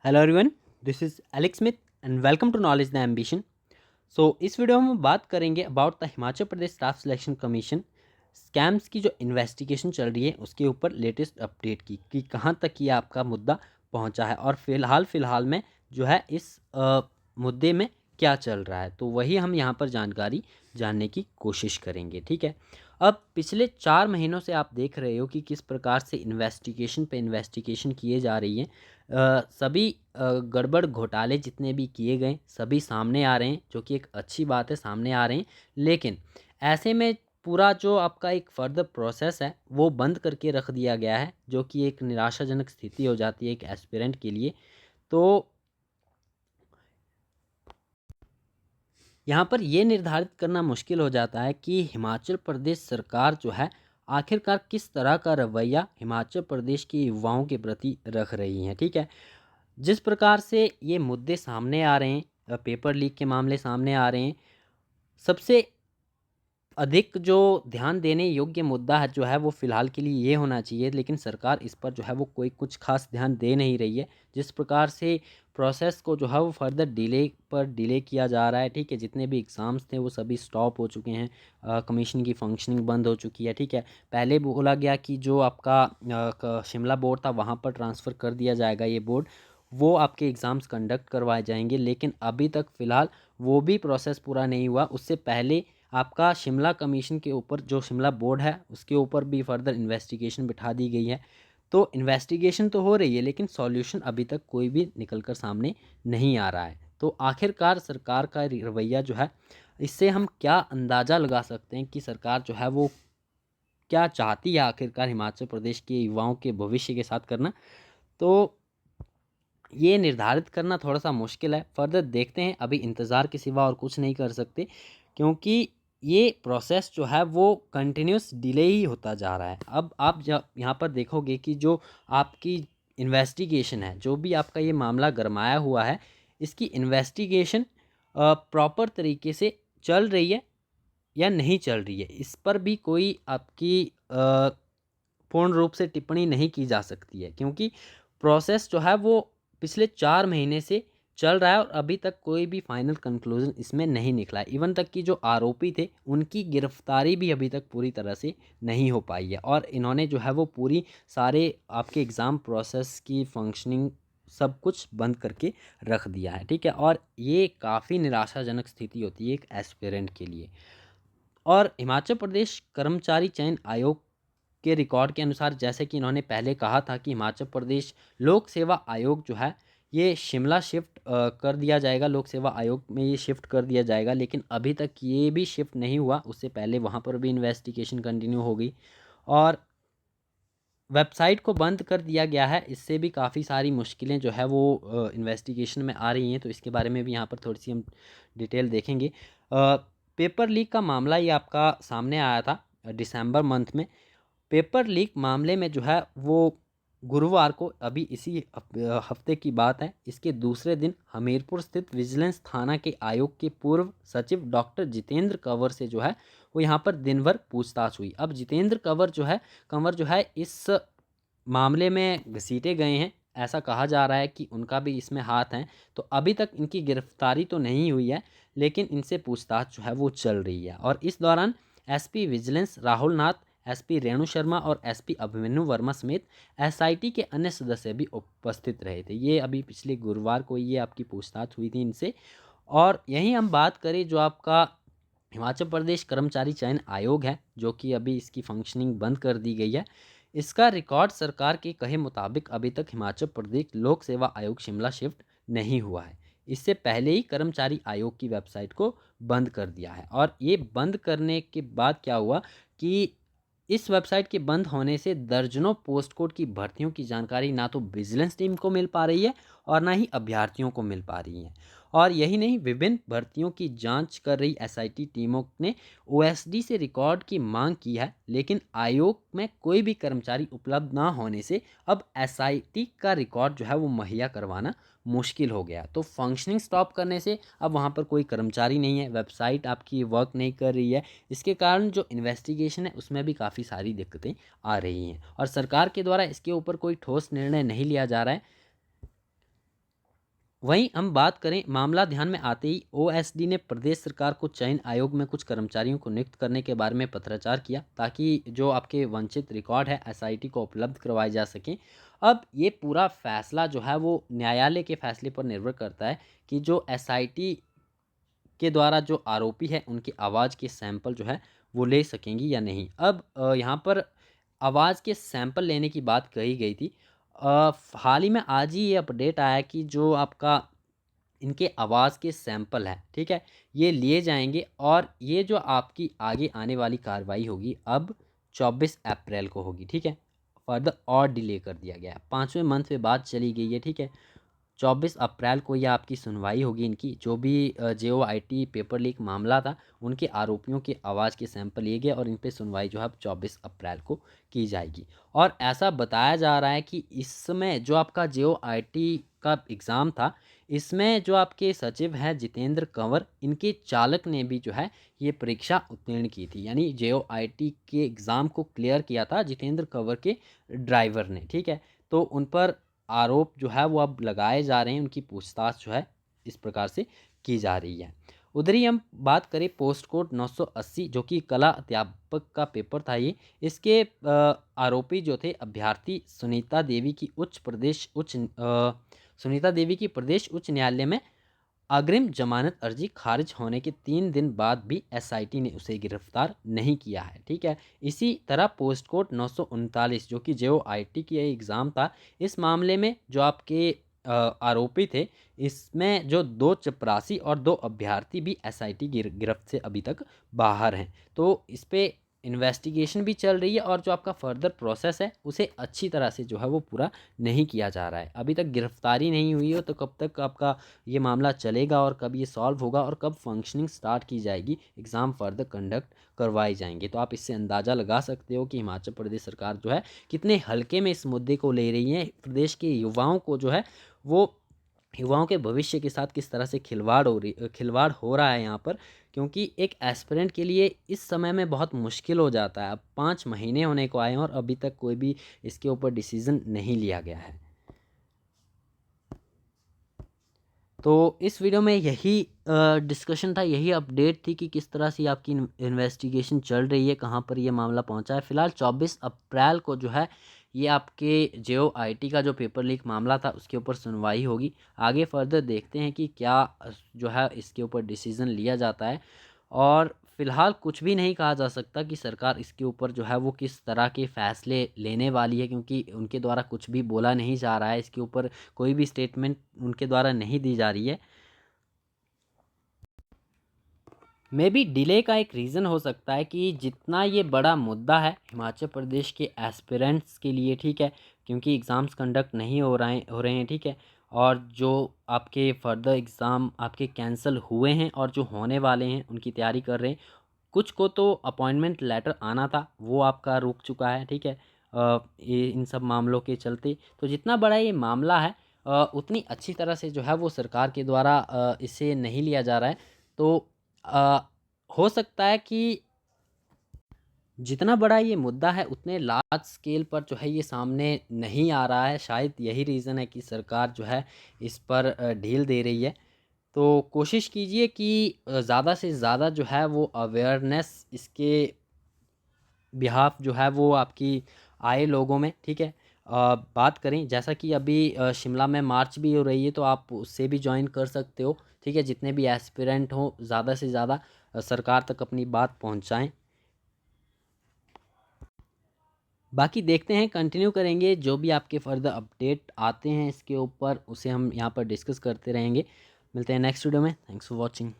Hello everyone, this is Alex Smith and welcome to knowledge the ambition. इस video में हम बात करेंगे about the Himachal Pradesh staff selection commission scams की जो इन्वेस्टिगेशन चल रही है उसके ऊपर लेटेस्ट अपडेट की कि कहाँ तक ये आपका मुद्दा पहुंचा है और फिलहाल में जो है इस मुद्दे में क्या चल रहा है, तो वही हम यहाँ पर जानकारी जानने की कोशिश करेंगे। ठीक है। अब पिछले 4 महीनों से आप देख रहे हो कि किस प्रकार से इन्वेस्टिगेशन पे इन्वेस्टिगेशन किए जा रही हैं। सभी गड़बड़ घोटाले जितने भी किए गए सभी सामने आ रहे हैं, जो कि एक अच्छी बात है, सामने आ रहे हैं। लेकिन ऐसे में पूरा जो आपका एक फर्दर प्रोसेस है वो बंद करके रख दिया गया है, जो कि एक निराशाजनक स्थिति हो जाती है एक एस्पिरेंट के लिए। तो यहाँ पर ये निर्धारित करना मुश्किल हो जाता है कि हिमाचल प्रदेश सरकार जो है आखिरकार किस तरह का रवैया हिमाचल प्रदेश के युवाओं के प्रति रख रही है। ठीक है। जिस प्रकार से ये मुद्दे सामने आ रहे हैं, पेपर लीक के मामले सामने आ रहे हैं, सबसे अधिक जो ध्यान देने योग्य मुद्दा है जो है वो फ़िलहाल के लिए ये होना चाहिए, लेकिन सरकार इस पर जो है वो कोई कुछ खास ध्यान दे नहीं रही है। जिस प्रकार से प्रोसेस को जो है वो फर्दर डिले पर डिले किया जा रहा है। ठीक है। जितने भी एग्ज़ाम्स थे वो सभी स्टॉप हो चुके हैं। कमीशन की फंक्शनिंग बंद हो चुकी है। ठीक है। पहले बोला गया कि जो आपका शिमला बोर्ड था वहाँ पर ट्रांसफ़र कर दिया जाएगा ये बोर्ड, वो आपके एग्ज़ाम्स कंडक्ट करवाए जाएंगे, लेकिन अभी तक फ़िलहाल वो भी प्रोसेस पूरा नहीं हुआ। उससे पहले आपका शिमला कमीशन के ऊपर जो शिमला बोर्ड है उसके ऊपर भी फर्दर इन्वेस्टिगेशन बिठा दी गई है। तो इन्वेस्टिगेशन तो हो रही है लेकिन सॉल्यूशन अभी तक कोई भी निकल कर सामने नहीं आ रहा है। तो आखिरकार सरकार का रवैया जो है, इससे हम क्या अंदाज़ा लगा सकते हैं कि सरकार जो है वो क्या चाहती है आखिरकार हिमाचल प्रदेश के युवाओं के भविष्य के साथ करना। तो ये निर्धारित करना थोड़ा सा मुश्किल है। फर्दर देखते हैं, अभी इंतज़ार के सिवा और कुछ नहीं कर सकते, क्योंकि ये प्रोसेस जो है वो कंटिन्यूस डिले ही होता जा रहा है। अब आप जब यहाँ पर देखोगे कि जो आपकी इन्वेस्टिगेशन है, जो भी आपका ये मामला गरमाया हुआ है, इसकी इन्वेस्टिगेशन प्रॉपर तरीके से चल रही है या नहीं चल रही है, इस पर भी कोई आपकी पूर्ण रूप से टिप्पणी नहीं की जा सकती है, क्योंकि प्रोसेस जो है वो पिछले 4 महीने से चल रहा है और अभी तक कोई भी फाइनल कंक्लूजन इसमें नहीं निकला है। इवन तक कि जो आरोपी थे उनकी गिरफ्तारी भी अभी तक पूरी तरह से नहीं हो पाई है और इन्होंने जो है वो पूरी सारे आपके एग्ज़ाम प्रोसेस की फंक्शनिंग सब कुछ बंद करके रख दिया है। ठीक है। और ये काफ़ी निराशाजनक स्थिति होती है एक एस्पिरेंट के लिए। और हिमाचल प्रदेश कर्मचारी चयन आयोग के रिकॉर्ड के अनुसार, जैसे कि इन्होंने पहले कहा था कि हिमाचल प्रदेश लोक सेवा आयोग जो है ये शिमला शिफ्ट कर दिया जाएगा, लोक सेवा आयोग में ये शिफ्ट कर दिया जाएगा, लेकिन अभी तक ये भी शिफ्ट नहीं हुआ। उससे पहले वहाँ पर भी इन्वेस्टिगेशन कंटिन्यू हो गई और वेबसाइट को बंद कर दिया गया है। इससे भी काफ़ी सारी मुश्किलें जो है वो इन्वेस्टिगेशन में आ रही हैं, तो इसके बारे में भी यहाँ पर थोड़ी सी हम डिटेल देखेंगे। पेपर लीक का मामला ये आपका सामने आया था दिसंबर मंथ में। पेपर लीक मामले में जो है वो गुरुवार को, अभी इसी हफ्ते की बात है, इसके दूसरे दिन हमीरपुर स्थित विजिलेंस थाना के आयोग के पूर्व सचिव डॉक्टर जितेंद्र कंवर से जो है वो यहाँ पर दिन भर पूछताछ हुई। अब जितेंद्र कंवर जो है इस मामले में घसीटे गए हैं, ऐसा कहा जा रहा है कि उनका भी इसमें हाथ है। तो अभी तक इनकी गिरफ्तारी तो नहीं हुई है, लेकिन इनसे पूछताछ जो है वो चल रही है। और इस दौरान एसपी विजिलेंस राहुल नाथ, एसपी रेणु शर्मा और एसपी अभिमन्यु वर्मा समेत एसआईटी के अन्य सदस्य भी उपस्थित रहे थे। ये अभी पिछले गुरुवार को ये आपकी पूछताछ हुई थी इनसे। और यहीं हम बात करें जो आपका हिमाचल प्रदेश कर्मचारी चयन आयोग है, जो कि अभी इसकी फंक्शनिंग बंद कर दी गई है। इसका रिकॉर्ड सरकार के कहे मुताबिक अभी तक हिमाचल प्रदेश लोक सेवा आयोग शिमला शिफ्ट नहीं हुआ है। इससे पहले ही कर्मचारी आयोग की वेबसाइट को बंद कर दिया है। और ये बंद करने के बाद क्या हुआ कि इस वेबसाइट के बंद होने से दर्जनों पोस्ट कोड की भर्तियों की जानकारी ना तो विजिलेंस टीम को मिल पा रही है और ना ही अभ्यर्थियों को मिल पा रही है। और यही नहीं, विभिन्न भर्तियों की जांच कर रही एसआईटी टीमों ने ओएसडी से रिकॉर्ड की मांग की है, लेकिन आयोग में कोई भी कर्मचारी उपलब्ध ना होने से अब एसआईटी का रिकॉर्ड जो है वो मुहैया करवाना मुश्किल हो गया। तो फंक्शनिंग स्टॉप करने से अब वहाँ पर कोई कर्मचारी नहीं है, वेबसाइट आपकी वर्क नहीं कर रही है। इसके कारण जो इन्वेस्टिगेशन है उसमें भी काफ़ी सारी दिक्कतें आ रही हैं और सरकार के द्वारा इसके ऊपर कोई ठोस निर्णय नहीं लिया जा रहा है। वहीं हम बात करें, मामला ध्यान में आते ही ओएसडी ने प्रदेश सरकार को चयन आयोग में कुछ कर्मचारियों को नियुक्त करने के बारे में पत्राचार किया, ताकि जो आपके वंचित रिकॉर्ड है एसआईटी को उपलब्ध करवाए जा सकें। अब ये पूरा फैसला जो है वो न्यायालय के फैसले पर निर्भर करता है कि जो एसआईटी के द्वारा जो आरोपी है उनकी आवाज़ के सैंपल जो है वो ले सकेंगी या नहीं। अब यहाँ पर आवाज़ के सैंपल लेने की बात कही गई थी। हाल ही में आज ही ये अपडेट आया कि जो आपका इनके आवाज़ के सैंपल हैं, ठीक है, ये लिए जाएंगे और ये जो आपकी आगे आने वाली कार्रवाई होगी अब 24 अप्रैल को होगी, ठीक है। फर्दर और डिले कर दिया गया है, 5वें मंथ पे बात चली गई है, ठीक है। 24 अप्रैल को यह आपकी सुनवाई होगी इनकी, जो भी JOIT पेपर लीक मामला था उनके आरोपियों के आवाज़ के सैंपल लिए गए और इन पे सुनवाई जो है अब 24 अप्रैल को की जाएगी। और ऐसा बताया जा रहा है कि इसमें जो आपका JOIT का एग्ज़ाम था, इसमें जो आपके सचिव हैं जितेंद्र कंवर, इनके चालक ने भी जो है ये परीक्षा उत्तीर्ण की थी, यानी JOIT के एग्ज़ाम को क्लियर किया था जितेंद्र कंवर के ड्राइवर ने, ठीक है। तो उन पर आरोप जो है वो अब लगाए जा रहे हैं, उनकी पूछताछ जो है इस प्रकार से की जा रही है। उधर ही हम बात करें पोस्ट कोड 980, जो कि कला अध्यापक का पेपर था ये, इसके आरोपी जो थे अभ्यर्थी सुनीता देवी की प्रदेश उच्च न्यायालय में अग्रिम जमानत अर्जी खारिज होने के 3 दिन बाद भी एसआईटी ने उसे गिरफ्तार नहीं किया है, ठीक है। इसी तरह पोस्ट कोड 939, जो कि JOIT की एग्ज़ाम था, इस मामले में जो आपके आरोपी थे, इसमें जो 2 चपरासी और 2 अभ्यर्थी भी एसआईटी गिरफ्त से अभी तक बाहर हैं। तो इस पे इन्वेस्टिगेशन भी चल रही है और जो आपका फर्दर प्रोसेस है उसे अच्छी तरह से जो है वो पूरा नहीं किया जा रहा है। अभी तक गिरफ्तारी नहीं हुई हो तो कब तक आपका ये मामला चलेगा और कब ये सॉल्व होगा और कब फंक्शनिंग स्टार्ट की जाएगी, एग्ज़ाम फर्दर कंडक्ट करवाए जाएंगे। तो आप इससे अंदाज़ा लगा सकते हो कि हिमाचल प्रदेश सरकार जो है कितने हल्के में इस मुद्दे को ले रही है। प्रदेश के युवाओं को जो है वो युवाओं के भविष्य के साथ किस तरह से खिलवाड़ हो रहा है यहाँ पर, क्योंकि एक एस्पिरेंट के लिए इस समय में बहुत मुश्किल हो जाता है। अब 5 महीने होने को आए हैं और अभी तक कोई भी इसके ऊपर डिसीज़न नहीं लिया गया है। तो इस वीडियो में यही डिस्कशन था, यही अपडेट थी कि किस तरह से आपकी इन्वेस्टिगेशन चल रही है, कहाँ पर ये मामला पहुंचा है। फ़िलहाल 24 अप्रैल को जो है ये आपके JOIT का जो पेपर लीक मामला था उसके ऊपर सुनवाई होगी। आगे फर्दर देखते हैं कि क्या जो है इसके ऊपर डिसीज़न लिया जाता है। और फ़िलहाल कुछ भी नहीं कहा जा सकता कि सरकार इसके ऊपर जो है वो किस तरह के फ़ैसले लेने वाली है, क्योंकि उनके द्वारा कुछ भी बोला नहीं जा रहा है, इसके ऊपर कोई भी स्टेटमेंट उनके द्वारा नहीं दी जा रही है। मे बी डिले का एक रीज़न हो सकता है कि जितना ये बड़ा मुद्दा है हिमाचल प्रदेश के एस्पिरेंट्स के लिए, ठीक है, क्योंकि एग्ज़ाम्स कंडक्ट नहीं हो रहे हैं, ठीक है, और जो आपके फर्दर एग्ज़ाम आपके कैंसिल हुए हैं और जो होने वाले हैं उनकी तैयारी कर रहे हैं, कुछ को तो अपॉइंटमेंट लेटर आना था वो आपका रुक चुका है, ठीक है, ये इन सब मामलों के चलते। तो जितना बड़ा ये मामला है उतनी अच्छी तरह से जो है वो सरकार के द्वारा इसे नहीं लिया जा रहा है। तो अ, हो सकता है कि जितना बड़ा ये मुद्दा है उतने लार्ज स्केल पर जो है ये सामने नहीं आ रहा है। शायद यही रीज़न है कि सरकार जो है इस पर ढील दे रही है। तो कोशिश कीजिए कि ज़्यादा से ज़्यादा जो है वो अवेयरनेस इसके बिहाफ़ जो है वो आपकी आए लोगों में, ठीक है। बात करें जैसा कि अभी शिमला में मार्च भी हो रही है तो आप उससे भी ज्वाइन कर सकते हो, ठीक है। जितने भी एस्पिरेंट हों ज़्यादा से ज़्यादा सरकार तक अपनी बात पहुंचाएं। बाकी देखते हैं, कंटिन्यू करेंगे, जो भी आपके फर्दर अपडेट आते हैं इसके ऊपर उसे हम यहाँ पर डिस्कस करते रहेंगे। मिलते हैं नेक्स्ट वीडियो में। Thanks for watching.